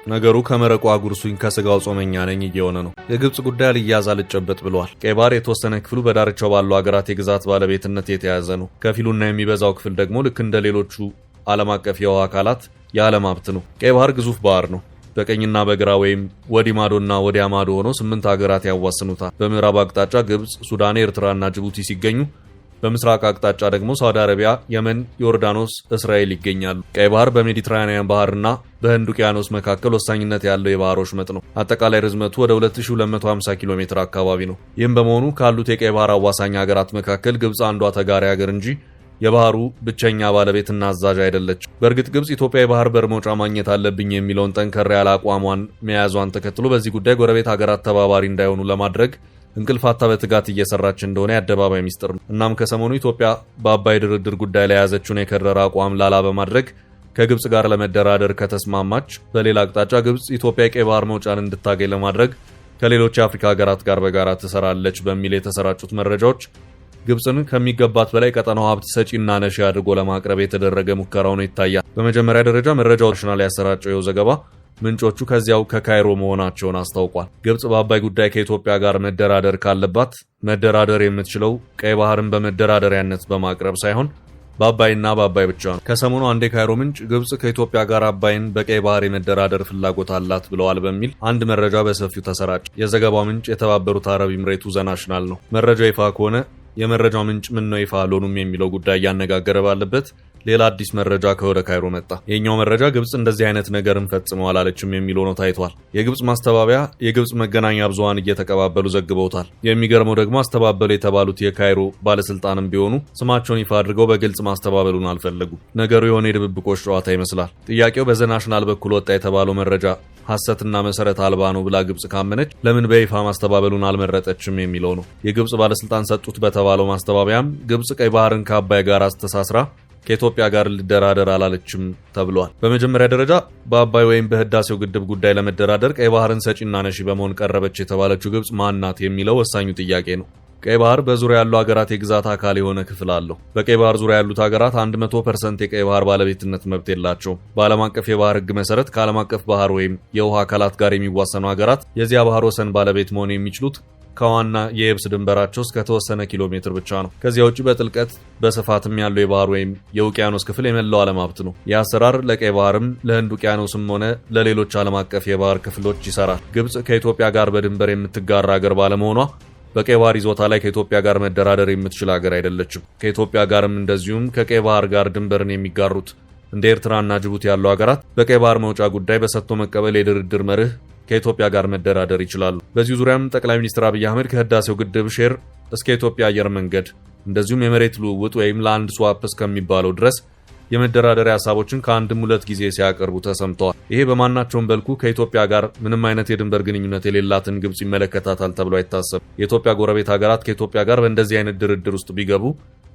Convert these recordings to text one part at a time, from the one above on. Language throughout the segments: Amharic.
ነገሩ ከመረቋ ጉርሱኝ ከስጋው ጾመኛ ነኝ እየሆነ ነው። የግብጽ ጉዳይ ሊያዝ አልጨበጥ ብሏል። ቀይ ባህር የተወሰነ ክፍሉ በዳርቻው ባሉ ሀገራት የግዛት ባለቤትነት የተያዘ ነው። ከፊሉና የሚበዛው ክፍል ደግሞ ልክ እንደ ሌሎቹ ዓለም አቀፍ የውሃ አካላት የዓለም ሀብት ነው። ቀይ ባህር ግዙፍ ባህር ነው። በቀኝና በግራ ወይም ወዲህ ማዶና ወዲያ ማዶ ሆኖ 8 ሀገራት ያዋስኑታል። በምዕራብ አቅጣጫ ግብጽ፣ ሱዳን፣ ኤርትራና ጅቡቲ ሲገኙ በምስራቅ አቅጣጫ ደግሞ ሳውዲ አረቢያ፣ የመን፣ ዮርዳኖስ፣ እስራኤል ይገኛሉ። ቀይ ባህር በሜዲትራኒያን ባህርና በህንድ ውቅያኖስ መካከል ወሳኝነት ያለው የባህር ወሽመጥ ነው። አጠቃላይ ርዝመቱ ወደ 2250 ኪሎ ሜትር አካባቢ ነው። ይህም በመሆኑ ካሉት የቀይ ባህር አዋሳኝ ሀገራት መካከል ግብጽ አንዷ ተጋሪ ሀገር እንጂ የባህሩ ብቸኛ ባለቤትና አዛዥ አይደለች። በእርግጥ ግብጽ ኢትዮጵያ የባህር በር መውጫ ማግኘት አለብኝ የሚለውን ጠንከር ያለ አቋሟን መያዟን ተከትሎ በዚህ ጉዳይ ጎረቤት ሀገራት ተባባሪ እንዳይሆኑ ለማድረግ እንቅልፋታ በትጋት እየሰራች እንደሆነ የአደባባይ ሚስጥር ነው። እናም ከሰሞኑ ኢትዮጵያ በአባይ ድርድር ጉዳይ ላይ የያዘችውን የከረረ አቋም ላላ በማድረግ ከግብጽ ጋር ለመደራደር ከተስማማች፣ በሌላ አቅጣጫ ግብጽ ኢትዮጵያ የቀይ ባህር መውጫን እንድታገኝ ለማድረግ ከሌሎች የአፍሪካ ሀገራት ጋር በጋራ ትሰራለች በሚል የተሰራጩት መረጃዎች ግብጽን ከሚገባት በላይ ቀጠናው ሀብት ሰጪና ነሺ አድርጎ ለማቅረብ የተደረገ ሙከራ ሆኖ ይታያል። በመጀመሪያ ደረጃ መረጃው ናሽናል ያሰራጨው ዘገባ ምንጮቹ ከዚያው ከካይሮ መሆናቸውን አስታውቋል። ግብጽ በአባይ ጉዳይ ከኢትዮጵያ ጋር መደራደር ካለባት መደራደር የምትችለው ቀይ ባህርን በመደራደሪያነት በማቅረብ ሳይሆን በአባይና በአባይ ብቻ ነው። ከሰሞኑ አንድ የካይሮ ምንጭ ግብጽ ከኢትዮጵያ ጋር አባይን በቀይ ባህር የመደራደር ፍላጎት አላት ብለዋል በሚል አንድ መረጃ በሰፊው ተሰራጨ። የዘገባው ምንጭ የተባበሩት አረብ ኤምሬቱ ዘናሽናል ነው። መረጃው ይፋ ከሆነ የመረጃው ምንጭ ምን ነው ይፋ አልሆኑም የሚለው ጉዳይ እያነጋገረ ባለበት ሌላ አዲስ መረጃ ከወደ ካይሮ መጣ። የኛው መረጃ ግብጽ እንደዚህ አይነት ነገርን ፈጽመው አላለችም የሚል ሆኖ ታይቷል። የግብጽ ማስተባበያ የግብጽ መገናኛ ብዙሃን እየተቀባበሉ ዘግበውታል። የሚገርመው ደግሞ አስተባበሉ የተባሉት የካይሮ ባለስልጣንም ቢሆኑ ስማቸውን ይፋ አድርገው በግልጽ ማስተባበሉን አልፈለጉም። ነገሩ የሆነ የድብብቆች ጨዋታ ይመስላል። ጥያቄው በዘናሽናል በኩል ወጣ የተባለው መረጃ ሐሰትና መሰረት አልባ ነው ብላ ግብጽ ካመነች ለምን በይፋ ማስተባበሉን አልመረጠችም የሚለው ነው። የግብጽ ባለስልጣን ሰጡት በተባለው ማስተባበያም ግብጽ ቀይ ባህርን ከአባይ ጋር አስተሳስራ ከኢትዮጵያ ጋር ልደራደር አላለችም ተብሏል። በመጀመሪያ ደረጃ በአባይ ወይም በህዳሴው ግድብ ጉዳይ ለመደራደር ቀይ ባህርን ሰጪና ነሺ በመሆን ቀረበች የተባለችው ግብጽ ማናት የሚለው ወሳኙ ጥያቄ ነው። ቀይ ባህር በዙሪያ ያሉ ሀገራት የግዛት አካል የሆነ ክፍል አለው። በቀይ ባህር ዙሪያ ያሉት ሀገራት 100% የቀይ ባህር ባለቤትነት መብት የላቸውም። በዓለም አቀፍ የባህር ህግ መሰረት ከዓለም አቀፍ ባህር ወይም የውሃ አካላት ጋር የሚዋሰኑ ሀገራት የዚያ ባህር ወሰን ባለቤት መሆን የሚችሉት ከዋና የየብስ ድንበራቸው እስከ ተወሰነ ኪሎ ሜትር ብቻ ነው። ከዚያ ውጪ በጥልቀት በስፋትም ያለው የባህር ወይም የውቅያኖስ ክፍል የመላው ዓለም ሀብት ነው። ይህ አሰራር ለቀይ ባህርም ለህንድ ውቅያኖስም ሆነ ለሌሎች ዓለም አቀፍ የባህር ክፍሎች ይሰራል። ግብጽ ከኢትዮጵያ ጋር በድንበር የምትጋራ ሀገር ባለመሆኗ በቀይ ባህር ይዞታ ላይ ከኢትዮጵያ ጋር መደራደር የምትችል ሀገር አይደለችም። ከኢትዮጵያ ጋርም እንደዚሁም ከቀይ ባህር ጋር ድንበርን የሚጋሩት እንደ ኤርትራና ጅቡቲ ያሉ ሀገራት በቀይ ባህር መውጫ ጉዳይ በሰጥቶ መቀበል የድርድር መርህ ከኢትዮጵያ ጋር መደራደር ይችላሉ። በዚህ ዙሪያም ጠቅላይ ሚኒስትር አብይ አህመድ ከህዳሴው ግድብ ሼር እስከ ኢትዮጵያ አየር መንገድ እንደዚሁም የመሬት ልውውጥ ወይም ላንድ ስዋፕ እስከሚባለው ድረስ የመደራደሪያ ሀሳቦችን ከአንድም ሁለት ጊዜ ሲያቀርቡ ተሰምተዋል። ይሄ በማናቸውም በልኩ ከኢትዮጵያ ጋር ምንም አይነት የድንበር ግንኙነት የሌላትን ግብጽ ይመለከታታል ተብሎ አይታሰብም። የኢትዮጵያ ጎረቤት ሀገራት ከኢትዮጵያ ጋር በእንደዚህ አይነት ድርድር ውስጥ ቢገቡ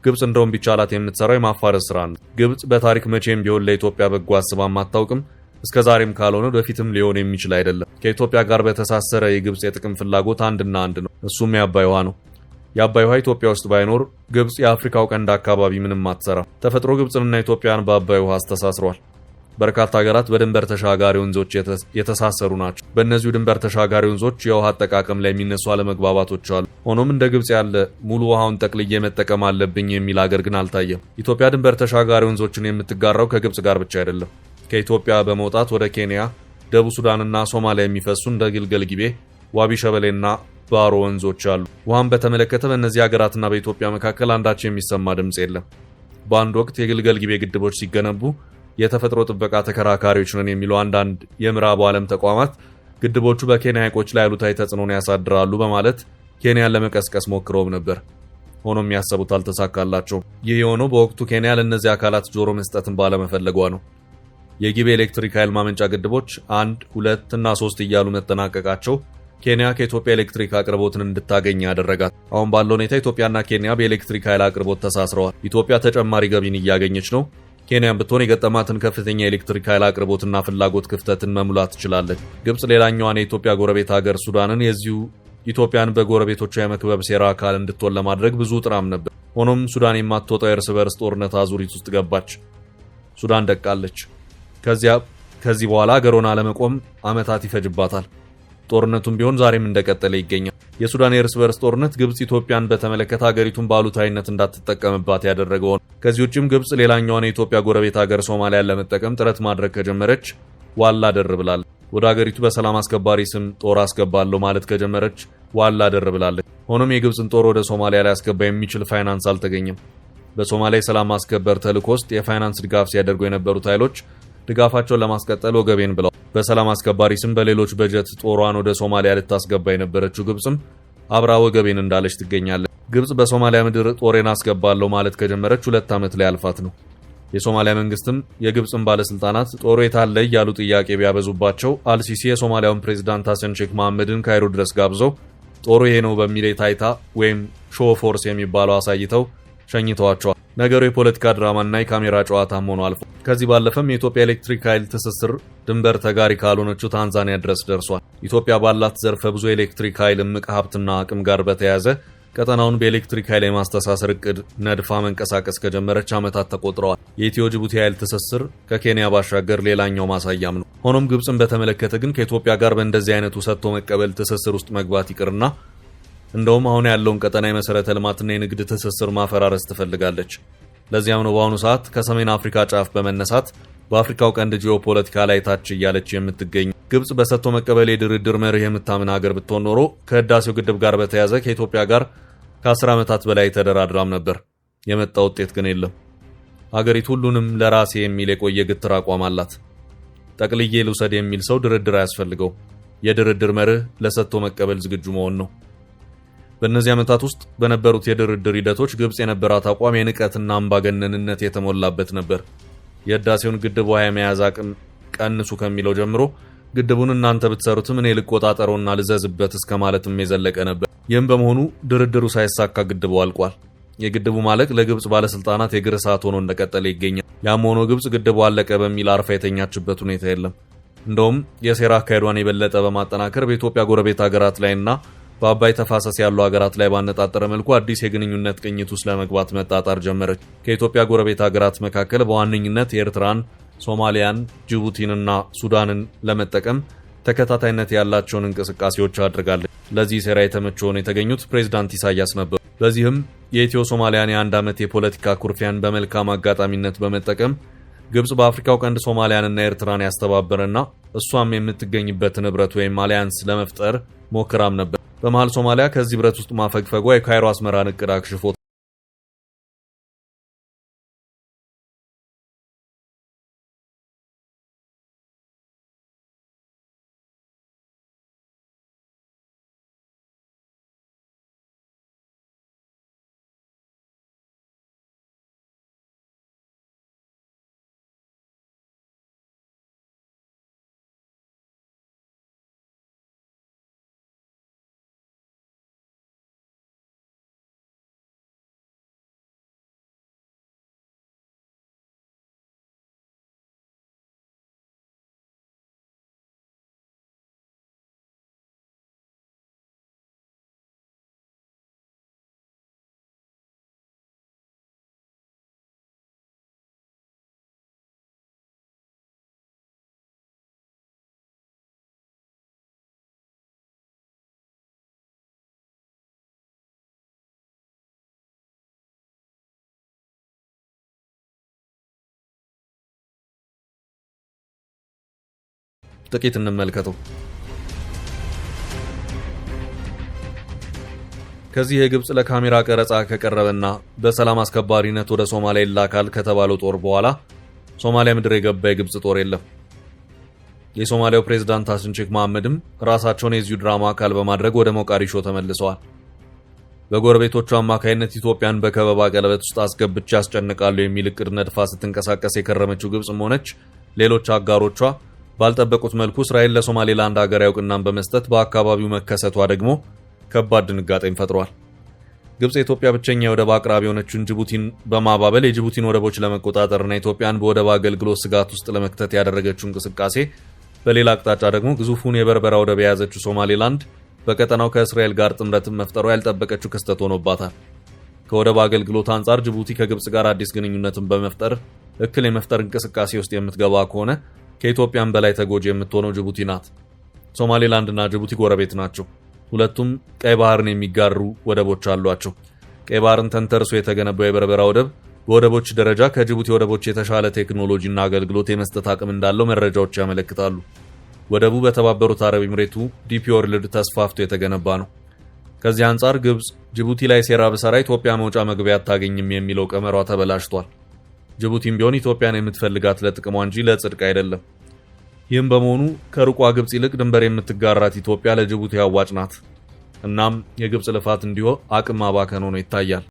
ግብጽ እንደውም ቢቻላት የምትሰራው የማፋረስ ስራ ነው። ግብጽ በታሪክ መቼም ቢሆን ለኢትዮጵያ በጎ አስባም አታውቅም። እስከዛሬም ካልሆነ በፊትም ሊሆን የሚችል አይደለም። ከኢትዮጵያ ጋር በተሳሰረ የግብጽ የጥቅም ፍላጎት አንድና አንድ ነው። እሱም የአባይ ውሃ ነው። የአባይ ውሃ ኢትዮጵያ ውስጥ ባይኖር ግብጽ የአፍሪካው ቀንድ አካባቢ ምንም አትሰራም። ተፈጥሮ ግብጽንና ኢትዮጵያን በአባይ ውሃ አስተሳስሯል። በርካታ ሀገራት በድንበር ተሻጋሪ ወንዞች የተሳሰሩ ናቸው። በእነዚሁ ድንበር ተሻጋሪ ወንዞች የውሃ አጠቃቀም ላይ የሚነሱ አለመግባባቶች አሉ። ሆኖም እንደ ግብጽ ያለ ሙሉ ውሃውን ጠቅልዬ መጠቀም አለብኝ የሚል ሀገር ግን አልታየም። ኢትዮጵያ ድንበር ተሻጋሪ ወንዞችን የምትጋራው ከግብጽ ጋር ብቻ አይደለም። ከኢትዮጵያ በመውጣት ወደ ኬንያ፣ ደቡብ ሱዳንና ሶማሊያ የሚፈሱ እንደ ግልገል ጊቤ፣ ዋቢ ሸበሌና ባሮ ወንዞች አሉ። ውሃን በተመለከተ በእነዚህ ሀገራትና በኢትዮጵያ መካከል አንዳች የሚሰማ ድምጽ የለም። በአንድ ወቅት የግልገል ጊቤ ግድቦች ሲገነቡ የተፈጥሮ ጥበቃ ተከራካሪዎች ነን የሚሉ አንዳንድ የምዕራቡ ዓለም ተቋማት ግድቦቹ በኬንያ ሐይቆች ላይ አሉታዊ ተጽዕኖን ያሳድራሉ በማለት ኬንያን ለመቀስቀስ ሞክረውም ነበር። ሆኖም ያሰቡት አልተሳካላቸውም። ይህ የሆነው በወቅቱ ኬንያ ለእነዚህ አካላት ጆሮ መስጠትን ባለመፈለጓ ነው። የጊቤ ኤሌክትሪክ ኃይል ማመንጫ ግድቦች 1፣ 2 እና 3 እያሉ መጠናቀቃቸው ኬንያ ከኢትዮጵያ ኤሌክትሪክ አቅርቦትን እንድታገኝ ያደረጋት። አሁን ባለው ሁኔታ ኢትዮጵያና ኬንያ በኤሌክትሪክ ኃይል አቅርቦት ተሳስረዋል። ኢትዮጵያ ተጨማሪ ገቢን እያገኘች ነው። ኬንያን ብትሆን የገጠማትን ከፍተኛ የኤሌክትሪክ ኃይል አቅርቦትና ፍላጎት ክፍተትን መሙላት ትችላለች። ግብጽ ሌላኛዋን የኢትዮጵያ ጎረቤት ሀገር ሱዳንን የዚሁ ኢትዮጵያን በጎረቤቶቿ የመክበብ ሴራ አካል እንድትሆን ለማድረግ ብዙ ጥራም ነበር። ሆኖም ሱዳን የማትወጣው የእርስ በርስ ጦርነት አዙሪት ውስጥ ገባች። ሱዳን ደቃለች። ከዚያ ከዚህ በኋላ አገሮና ለመቆም ዓመታት ይፈጅባታል። ጦርነቱም ቢሆን ዛሬም እንደቀጠለ ይገኛል። የሱዳን የእርስ በርስ ጦርነት ግብጽ ኢትዮጵያን በተመለከተ ሀገሪቱን ባሉታዊነት እንዳትጠቀምባት ያደረገው ነው። ከዚህ ውጭም ግብጽ ሌላኛዋን የኢትዮጵያ ጎረቤት ሀገር ሶማሊያን ለመጠቀም ጥረት ማድረግ ከጀመረች ዋላ ደር ብላለች። ወደ ሀገሪቱ በሰላም አስከባሪ ስም ጦር አስገባለሁ ማለት ከጀመረች ዋላ ደር ብላለች። ሆኖም የግብጽን ጦር ወደ ሶማሊያ ላይ አስገባ የሚችል ፋይናንስ አልተገኘም። በሶማሊያ የሰላም ማስከበር ተልዕኮ ውስጥ የፋይናንስ ድጋፍ ሲያደርጉ የነበሩት ኃይሎች ድጋፋቸውን ለማስቀጠል ወገቤን ብለው በሰላም አስከባሪ ስም በሌሎች በጀት ጦሯን ወደ ሶማሊያ ልታስገባ የነበረችው ግብጽም አብራ ወገቤን እንዳለች ትገኛለች። ግብጽ በሶማሊያ ምድር ጦሬን አስገባለሁ ማለት ከጀመረች 2 ዓመት ላይ አልፋት ነው። የሶማሊያ መንግስትም የግብጽን ባለስልጣናት ጦሩ የታለ እያሉ ጥያቄ ቢያበዙባቸው አልሲሲ የሶማሊያውን ፕሬዝዳንት ሐሰን ሼክ መሐመድን ካይሮ ድረስ ጋብዘው ጦሩ ይሄ ነው በሚል የታይታ ወይም ሾው ፎርስ የሚባለው አሳይተው ሸኝተዋቸዋል። ነገሩ የፖለቲካ ድራማና የካሜራ ጨዋታም ሆኖ አልፎ ከዚህ ባለፈም የኢትዮጵያ ኤሌክትሪክ ኃይል ትስስር ድንበር ተጋሪ ካልሆነችው ታንዛኒያ ድረስ ደርሷል። ኢትዮጵያ ባላት ዘርፈ ብዙ ኤሌክትሪክ ኃይል እምቅ ሀብትና አቅም ጋር በተያያዘ ቀጠናውን በኤሌክትሪክ ኃይል የማስተሳሰር እቅድ ነድፋ መንቀሳቀስ ከጀመረች ዓመታት ተቆጥረዋል። የኢትዮ ጅቡቲ ኃይል ትስስር ከኬንያ ባሻገር ሌላኛው ማሳያም ነው። ሆኖም ግብጽን በተመለከተ ግን ከኢትዮጵያ ጋር በእንደዚህ አይነቱ ሰጥቶ መቀበል ትስስር ውስጥ መግባት ይቅርና እንደውም አሁን ያለውን ቀጠና የመሰረተ ልማትና የንግድ ትስስር ማፈራረስ ትፈልጋለች። ለዚያም ነው በአሁኑ ሰዓት ከሰሜን አፍሪካ ጫፍ በመነሳት በአፍሪካው ቀንድ ጂኦፖለቲካ ላይ ታች እያለች የምትገኝ። ግብጽ በሰጥቶ መቀበል የድርድር መርህ የምታምን ሀገር ብትሆን ኖሮ ከህዳሴው ግድብ ጋር በተያያዘ ከኢትዮጵያ ጋር ከ10 ዓመታት በላይ ተደራድራም ነበር። የመጣ ውጤት ግን የለም። ሀገሪቱ ሁሉንም ለራሴ የሚል የቆየ ግትር አቋም አላት። ጠቅልዬ ልውሰድ የሚል ሰው ድርድር አያስፈልገው። የድርድር መርህ ለሰጥቶ መቀበል ዝግጁ መሆን ነው። በእነዚህ ዓመታት ውስጥ በነበሩት የድርድር ሂደቶች ግብጽ የነበራት አቋም የንቀትና አምባገነንነት የተሞላበት ነበር። የህዳሴውን ግድብ ውሃ የመያዝ አቅም ቀንሱ ከሚለው ጀምሮ ግድቡን እናንተ ብትሰሩትም እኔ ልቆጣጠረውና ልዘዝበት እስከ ማለትም የዘለቀ ነበር። ይህም በመሆኑ ድርድሩ ሳይሳካ ግድቡ አልቋል። የግድቡ ማለቅ ለግብጽ ባለስልጣናት የግር እሳት ሆኖ እንደቀጠለ ይገኛል። ያም ሆኖ ግብጽ ግድቡ አለቀ በሚል አርፋ የተኛችበት ሁኔታ የለም። እንደውም የሴራ አካሄዷን የበለጠ በማጠናከር በኢትዮጵያ ጎረቤት ሀገራት ላይና በአባይ ተፋሰስ ያሉ ሀገራት ላይ ባነጣጠረ መልኩ አዲስ የግንኙነት ቅኝት ውስጥ ለመግባት መጣጣር ጀመረች። ከኢትዮጵያ ጎረቤት ሀገራት መካከል በዋነኝነት ኤርትራን፣ ሶማሊያን፣ ጅቡቲንና ሱዳንን ለመጠቀም ተከታታይነት ያላቸውን እንቅስቃሴዎች አድርጋለች። ለዚህ ሴራ የተመቸውን የተገኙት ፕሬዝዳንት ኢሳያስ ነበሩ። በዚህም የኢትዮ ሶማሊያን የ1 ዓመት የፖለቲካ ኩርፊያን በመልካም አጋጣሚነት በመጠቀም ግብጽ በአፍሪካው ቀንድ ሶማሊያንና ኤርትራን ያስተባበረና እሷም የምትገኝበትን ህብረት ወይም አሊያንስ ለመፍጠር ሞክራም ነበር። በመሃል ሶማሊያ ከዚህ ብረት ውስጥ ማፈግፈጓ የካይሮ አስመራን እቅድ አክሽፎት ጥቂት እንመልከተው። ከዚህ የግብጽ ለካሜራ ቀረጻ ከቀረበና በሰላም አስከባሪነት ወደ ሶማሊያ ይላካል ከተባለው ጦር በኋላ ሶማሊያ ምድር የገባ የግብጽ ጦር የለም። የሶማሊያው ፕሬዝዳንት ሐሰን ሼክ መሐመድም ራሳቸውን የዚሁ ድራማ አካል በማድረግ ወደ ሞቃዲሾ ተመልሰዋል። በጎረቤቶቹ አማካይነት ኢትዮጵያን በከበባ ቀለበት ውስጥ አስገብቼ ያስጨንቃለሁ የሚል እቅድ ነድፋ ስትንቀሳቀስ የከረመችው ግብጽም ሆነች ሌሎች አጋሮቿ ባልጠበቁት መልኩ እስራኤል ለሶማሌላንድ ሀገራዊ እውቅናን በመስጠት በአካባቢው መከሰቷ ደግሞ ከባድ ድንጋጤን ፈጥሯል። ግብጽ የኢትዮጵያ ብቸኛ የወደብ አቅራቢ የሆነችውን ጅቡቲን በማባበል የጅቡቲን ወደቦች ለመቆጣጠርና ኢትዮጵያን በወደብ አገልግሎት ስጋት ውስጥ ለመክተት ያደረገችው እንቅስቃሴ፣ በሌላ አቅጣጫ ደግሞ ግዙፉን የበርበራ ወደብ የያዘችው ሶማሌላንድ በቀጠናው ከእስራኤል ጋር ጥምረትን መፍጠሯ ያልጠበቀችው ክስተት ሆኖባታል። ከወደብ አገልግሎት አንጻር ጅቡቲ ከግብጽ ጋር አዲስ ግንኙነትን በመፍጠር እክል የመፍጠር እንቅስቃሴ ውስጥ የምትገባ ከሆነ ከኢትዮጵያም በላይ ተጎጂ የምትሆነው ጅቡቲ ናት። ሶማሌላንድና ጅቡቲ ጎረቤት ናቸው። ሁለቱም ቀይ ባህርን የሚጋሩ ወደቦች አሏቸው። ቀይ ባህርን ተንተርሶ የተገነባው የበርበራ ወደብ በወደቦች ደረጃ ከጅቡቲ ወደቦች የተሻለ ቴክኖሎጂና አገልግሎት የመስጠት አቅም እንዳለው መረጃዎች ያመለክታሉ። ወደቡ በተባበሩት አረብ ኤምሬቱ ዲፒ ወርልድ ተስፋፍቶ የተገነባ ነው። ከዚህ አንጻር ግብጽ ጅቡቲ ላይ ሴራ በሰራ ኢትዮጵያ መውጫ መግቢያ አታገኝም የሚለው ቀመሯ ተበላሽቷል። ጅቡቲም ቢሆን ኢትዮጵያን የምትፈልጋት ለጥቅሟ እንጂ ለጽድቅ አይደለም። ይህም በመሆኑ ከሩቋ ግብጽ ይልቅ ድንበር የምትጋራት ኢትዮጵያ ለጅቡቲ አዋጭ ናት። እናም የግብጽ ልፋት እንዲሁ አቅም ማባከን ሆኖ ይታያል።